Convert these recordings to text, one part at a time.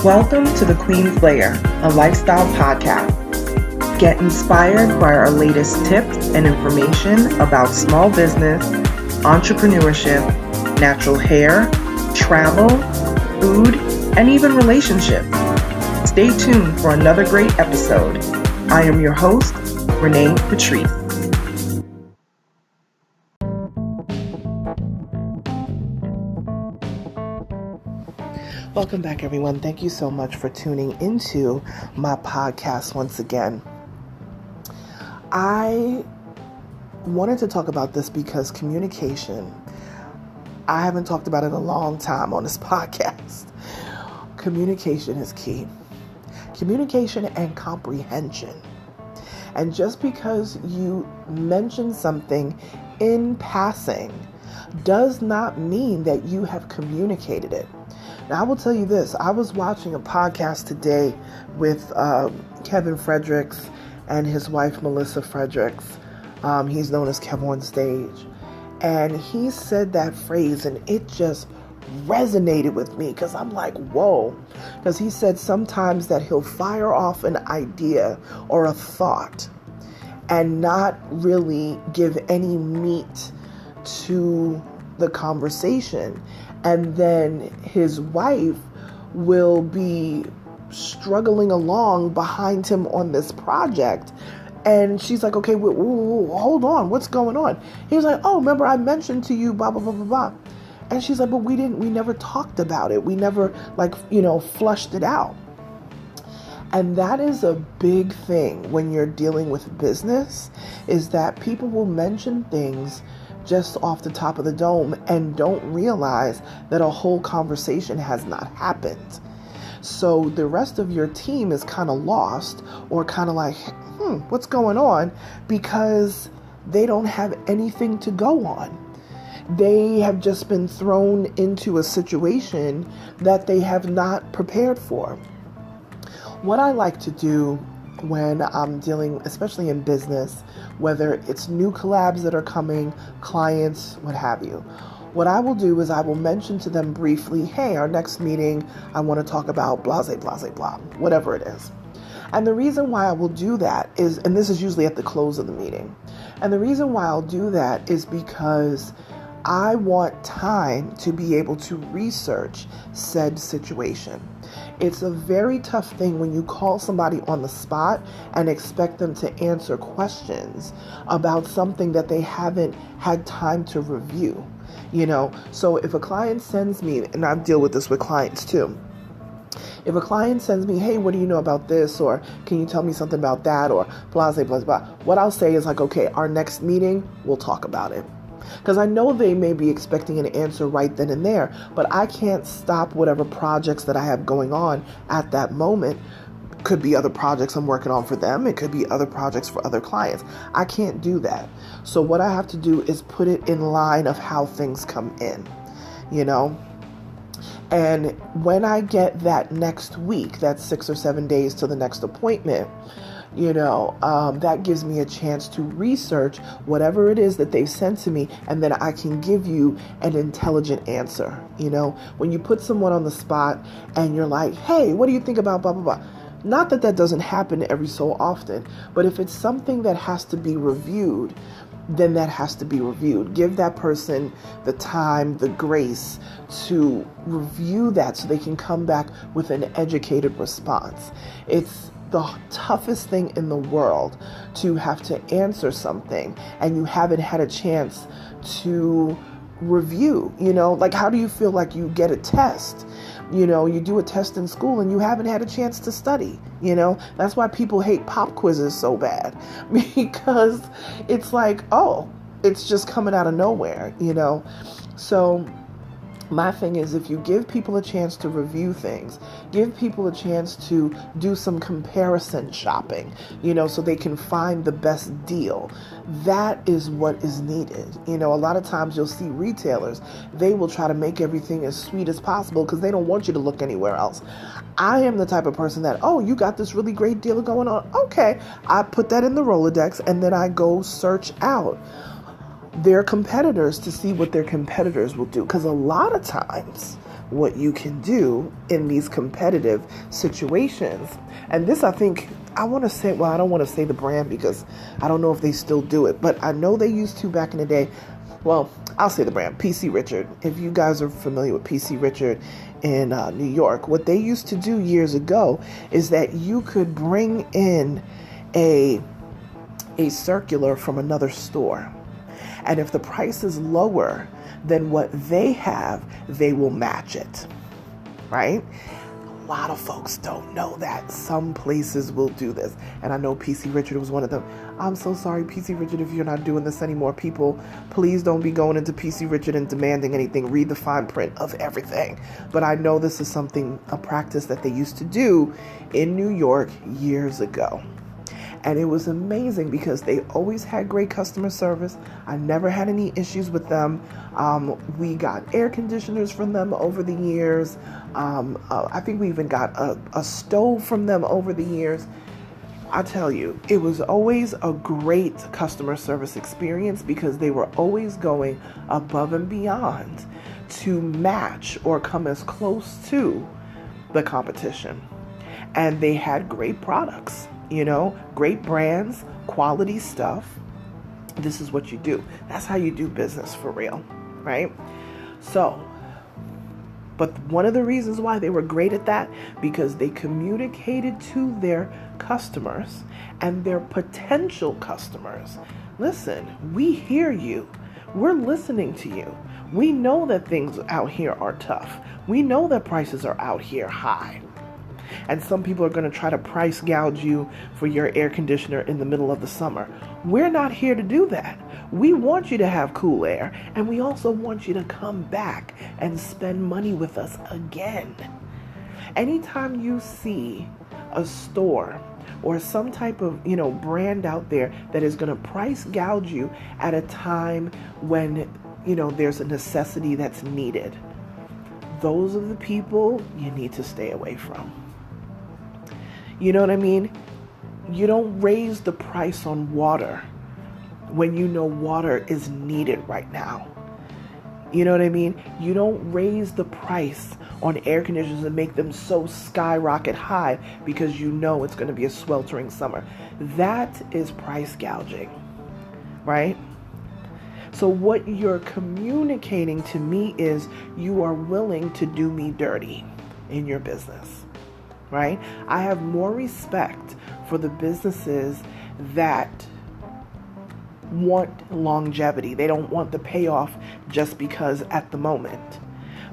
Welcome to the Queen's Lair, a lifestyle podcast. Get inspired by our latest tips and information about small business, entrepreneurship, natural hair, travel, food, and even relationships. Stay tuned for another great episode. I am your host, Renee Patrice. Welcome back, everyone. Thank you so much for tuning into my podcast once again. I wanted to talk about this because communication, I haven't talked about it in a long time on this podcast. Communication is key. Communication and comprehension. And just because you mention something in passing does not mean that you have communicated it. Now, I will tell you this. I was watching a podcast today with Kevin Fredericks and his wife, Melissa Fredericks. He's known as Kev on Stage. And he said that phrase, and it just resonated with me because I'm like, whoa. Because he said sometimes that he'll fire off an idea or a thought and not really give any meat to the conversation. And then his wife will be struggling along behind him on this project. And she's like, okay, hold on. What's going on? He's like, oh, remember I mentioned to you, blah, blah, blah, blah, blah. And she's like, but we never talked about it. We never flushed it out. And that is a big thing when you're dealing with business, is that people will mention things just off the top of the dome and don't realize that a whole conversation has not happened. So the rest of your team is kind of lost or kind of like, what's going on? Because they don't have anything to go on. They have just been thrown into a situation that they have not prepared for. What I like to do when I'm dealing, especially in business, whether it's new collabs that are coming, clients, what have you, what I will do is I will mention to them briefly, hey, our next meeting, I want to talk about blah, blah, blah, blah, whatever it is. And the reason why I will do that is, and this is usually at the close of the meeting, and the reason why I'll do that is because I want time to be able to research said situation. It's a very tough thing when you call somebody on the spot and expect them to answer questions about something that they haven't had time to review. So if a client sends me, and I deal with this with clients too, if a client sends me, hey, what do you know about this? Or can you tell me something about that? Or blah, blah, blah, blah. What I'll say is like, okay, our next meeting, we'll talk about it. Because I know they may be expecting an answer right then and there, but I can't stop whatever projects that I have going on at that moment. Could be other projects I'm working on for them. It could be other projects for other clients. I can't do that. So what I have to do is put it in line of how things come in, And when I get that next week, that's 6 or 7 days to the next appointment, that gives me a chance to research whatever it is that they've sent to me, and then I can give you an intelligent answer. When you put someone on the spot and you're like, hey, what do you think about blah, blah, blah? Not that doesn't happen every so often, but if it's something that has to be reviewed, then that has to be reviewed. Give that person the time, the grace to review that so they can come back with an educated response. It's the toughest thing in the world to have to answer something and you haven't had a chance to review. Like, how do you feel like you get a test? You do a test in school and you haven't had a chance to study. That's why people hate pop quizzes so bad, because it's like, oh, it's just coming out of nowhere, So my thing is, if you give people a chance to review things, give people a chance to do some comparison shopping, so they can find the best deal. That is what is needed. A lot of times you'll see retailers, they will try to make everything as sweet as possible because they don't want you to look anywhere else. I am the type of person that, oh, you got this really great deal going on. Okay, I put that in the Rolodex and then I go search out their competitors to see what their competitors will do. Because a lot of times what you can do in these competitive situations. And this, I think, I want to say, well, I don't want to say the brand because I don't know if they still do it, but I know they used to back in the day. Well, I'll say the brand, PC Richard. If you guys are familiar with PC Richard in New York, what they used to do years ago is that you could bring in a circular from another store. And if the price is lower than what they have, they will match it, right? A lot of folks don't know that. Some places will do this. And I know PC Richard was one of them. I'm so sorry, PC Richard, if you're not doing this anymore. People, please don't be going into PC Richard and demanding anything. Read the fine print of everything. But I know this is a practice that they used to do in New York years ago. And it was amazing because they always had great customer service. I never had any issues with them. We got air conditioners from them over the years. I think we even got a stove from them over the years. I tell you, it was always a great customer service experience because they were always going above and beyond to match or come as close to the competition. And they had great products. Great brands, quality stuff. This is what you do. That's how you do business for real, right? So, but one of the reasons why they were great at that, because they communicated to their customers and their potential customers. Listen, we hear you. We're listening to you. We know that things out here are tough. We know that prices are out here high. And some people are going to try to price gouge you for your air conditioner in the middle of the summer. We're not here to do that. We want you to have cool air, and we also want you to come back and spend money with us again. Anytime you see a store or some type of, brand out there that is going to price gouge you at a time when, there's a necessity that's needed, those are the people you need to stay away from. You know what I mean? You don't raise the price on water when you know water is needed right now. You know what I mean? You don't raise the price on air conditioners and make them so skyrocket high because you know it's going to be a sweltering summer. That is price gouging, right? So what you're communicating to me is you are willing to do me dirty in your business. Right? I have more respect for the businesses that want longevity. They don't want the payoff just because at the moment,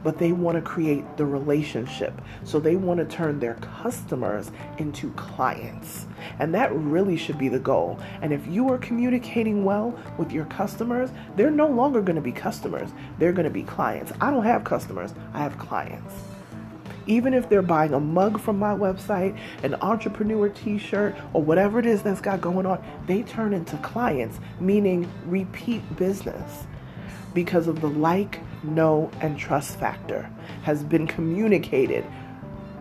but they want to create the relationship. So they want to turn their customers into clients. And that really should be the goal. And if you are communicating well with your customers, they're no longer going to be customers. They're going to be clients. I don't have customers. I have clients. Even if they're buying a mug from my website, an entrepreneur t-shirt, or whatever it is that's got going on, they turn into clients, meaning repeat business, because of the like, know, and trust factor has been communicated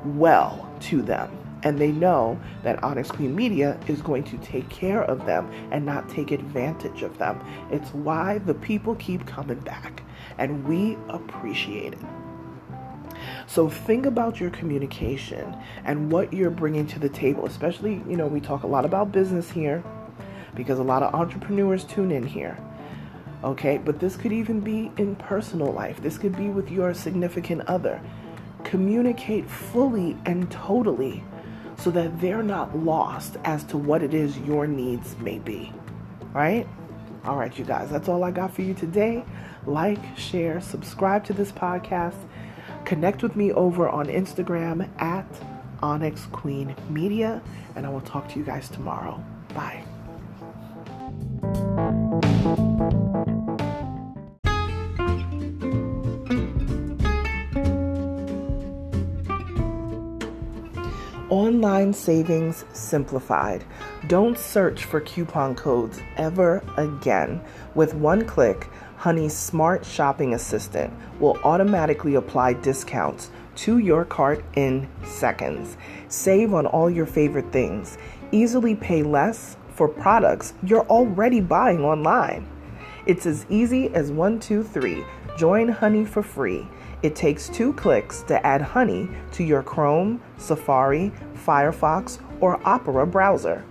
well to them. And they know that Onyx Queen Media is going to take care of them and not take advantage of them. It's why the people keep coming back, and we appreciate it. So think about your communication and what you're bringing to the table, especially, we talk a lot about business here because a lot of entrepreneurs tune in here. Okay, but this could even be in personal life. This could be with your significant other. Communicate fully and totally so that they're not lost as to what it is your needs may be. Right? All right, you guys, that's all I got for you today. Like, share, subscribe to this podcast. Connect with me over on Instagram at Onyx Queen Media, and I will talk to you guys tomorrow. Bye. Online savings simplified. Don't search for coupon codes ever again. With one click, Honey's smart shopping assistant will automatically apply discounts to your cart in seconds. Save on all your favorite things. Easily pay less for products you're already buying online. It's as easy as 1, 2, 3. Join Honey for free. It takes 2 clicks to add Honey to your Chrome, Safari, Firefox, or Opera browser.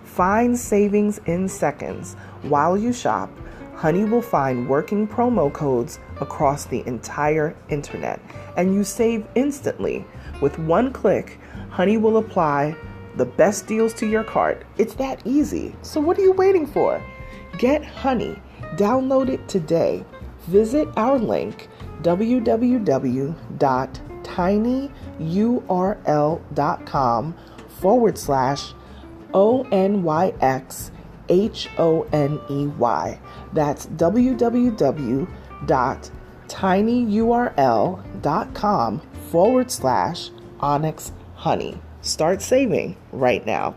Find savings in seconds. While you shop, Honey will find working promo codes across the entire internet, and you save instantly. With 1 click, Honey will apply the best deals to your cart. It's that easy. So what are you waiting for? Get Honey. Download it today. Visit our link, www.tinyurl.com/ONYXHONEY. That's www.tinyurl.com/Onyx Honey. Start saving right now.